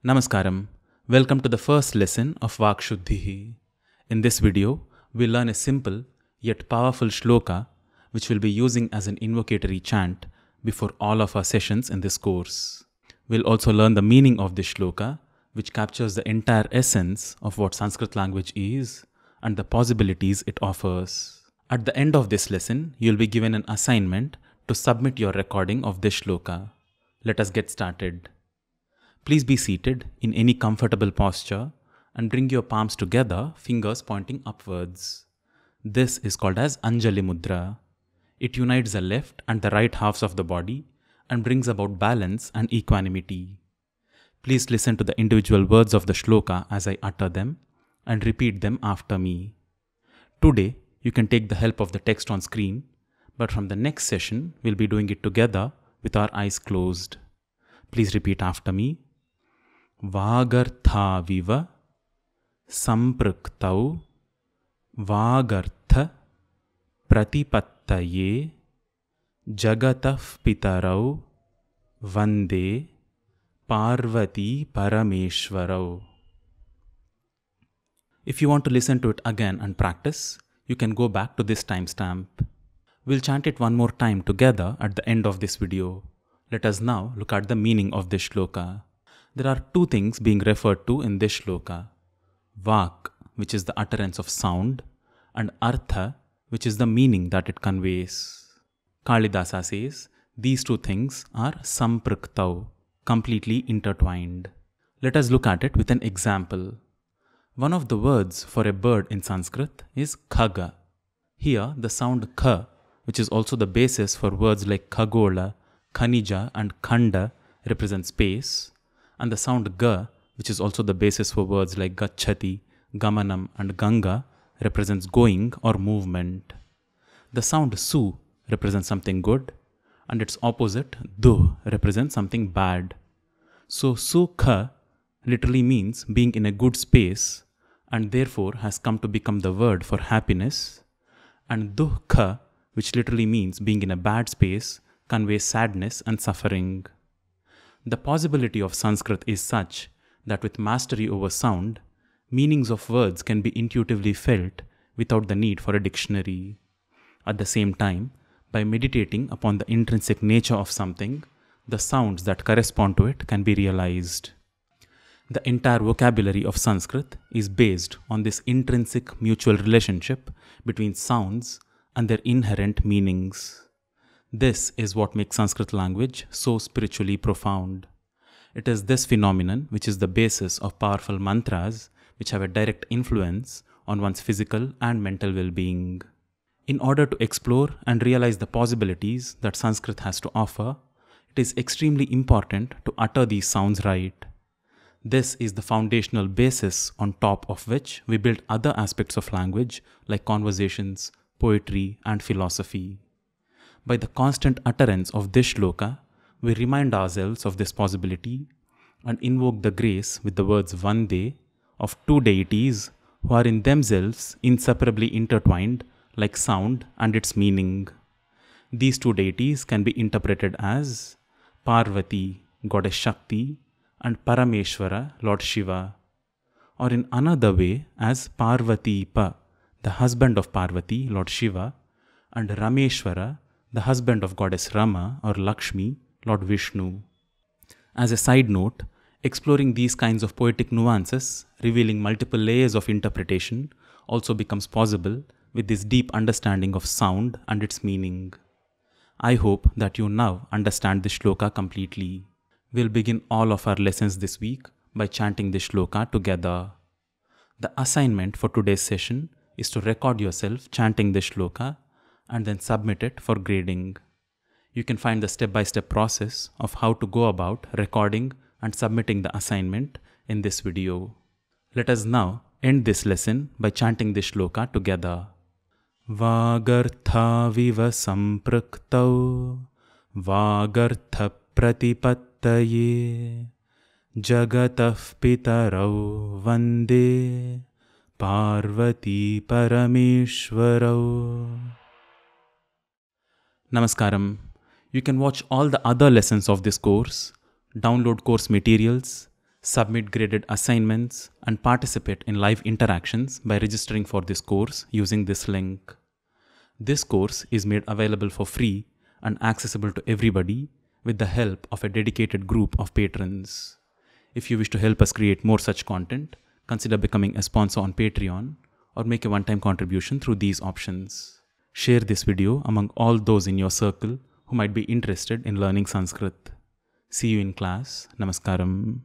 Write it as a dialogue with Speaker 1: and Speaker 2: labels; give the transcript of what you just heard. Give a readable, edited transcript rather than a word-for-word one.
Speaker 1: Namaskaram. Welcome to the first lesson of Vakshuddhi. In this video, we'll learn a simple yet powerful shloka which we'll be using as an invocatory chant before all of our sessions in this course. We'll also learn the meaning of this shloka, which captures the entire essence of what Sanskrit language is and the possibilities it offers. At the end of this lesson, you'll be given an assignment to submit your recording of this shloka. Let us get started. Please be seated in any comfortable posture and bring your palms together, fingers pointing upwards. This is called as Anjali Mudra. It unites the left and the right halves of the body and brings about balance and equanimity. Please listen to the individual words of the shloka as I utter them and repeat them after me. Today, you can take the help of the text on screen, but from the next session, we'll be doing it together with our eyes closed. Please repeat after me. Vagarthaviva sampraktau vagartha pratipattaye jagatah pitarau vande parvati parameshwarau. If you want to listen to it again and practice, you can go back to this timestamp. We'll chant it one more time together at the end of this video. Let us now look at the meaning of this shloka. There are two things being referred to in this shloka. Vak, which is the utterance of sound, and Artha, which is the meaning that it conveys. Kalidasa says, these two things are sampraktau, completely intertwined. Let us look at it with an example. One of the words for a bird in Sanskrit is khaga. Here, the sound kha, which is also the basis for words like khagola, khanija and khanda, represents space, and the sound ga, which is also the basis for words like gacchati, gamanam and ganga, represents going or movement. The sound su represents something good, and its opposite du represents something bad. So sukha literally means being in a good space, and therefore has come to become the word for happiness, and dukkha, which literally means being in a bad space, conveys sadness and suffering. The possibility of Sanskrit is such that with mastery over sound, meanings of words can be intuitively felt without the need for a dictionary. At the same time, by meditating upon the intrinsic nature of something, the sounds that correspond to it can be realized. The entire vocabulary of Sanskrit is based on this intrinsic mutual relationship between sounds and their inherent meanings. This is what makes Sanskrit language so spiritually profound. It is this phenomenon which is the basis of powerful mantras which have a direct influence on one's physical and mental well-being. In order to explore and realize the possibilities that Sanskrit has to offer, it is extremely important to utter these sounds right. This is the foundational basis on top of which we build other aspects of language like conversations, poetry, and philosophy. By the constant utterance of this shloka, we remind ourselves of this possibility and invoke the grace with the words Vande of two deities who are in themselves inseparably intertwined like sound and its meaning. These two deities can be interpreted as Parvati, Goddess Shakti, and Parameshwara, Lord Shiva, or in another way as Parvati Pa, the husband of Parvati, Lord Shiva, and Rameshwara, the husband of Goddess Rama or Lakshmi, Lord Vishnu. As a side note, exploring these kinds of poetic nuances, revealing multiple layers of interpretation, also becomes possible with this deep understanding of sound and its meaning. I hope that you now understand this shloka completely. We'll begin all of our lessons this week by chanting this shloka together. The assignment for today's session is to record yourself chanting this shloka and then submit it for grading. You can find the step-by-step process of how to go about recording and submitting the assignment in this video. Let us now end this lesson by chanting this shloka together. Vagarthaviva sampraktau vagartha pratipattaye jagatah pitarau vande parvati parameshwarau. Namaskaram. You can watch all the other lessons of this course, download course materials, submit graded assignments, and participate in live interactions by registering for this course using this link. This course is made available for free and accessible to everybody with the help of a dedicated group of patrons. If you wish to help us create more such content, consider becoming a sponsor on Patreon or make a one-time contribution through these options. Share this video among all those in your circle who might be interested in learning Sanskrit. See you in class. Namaskaram.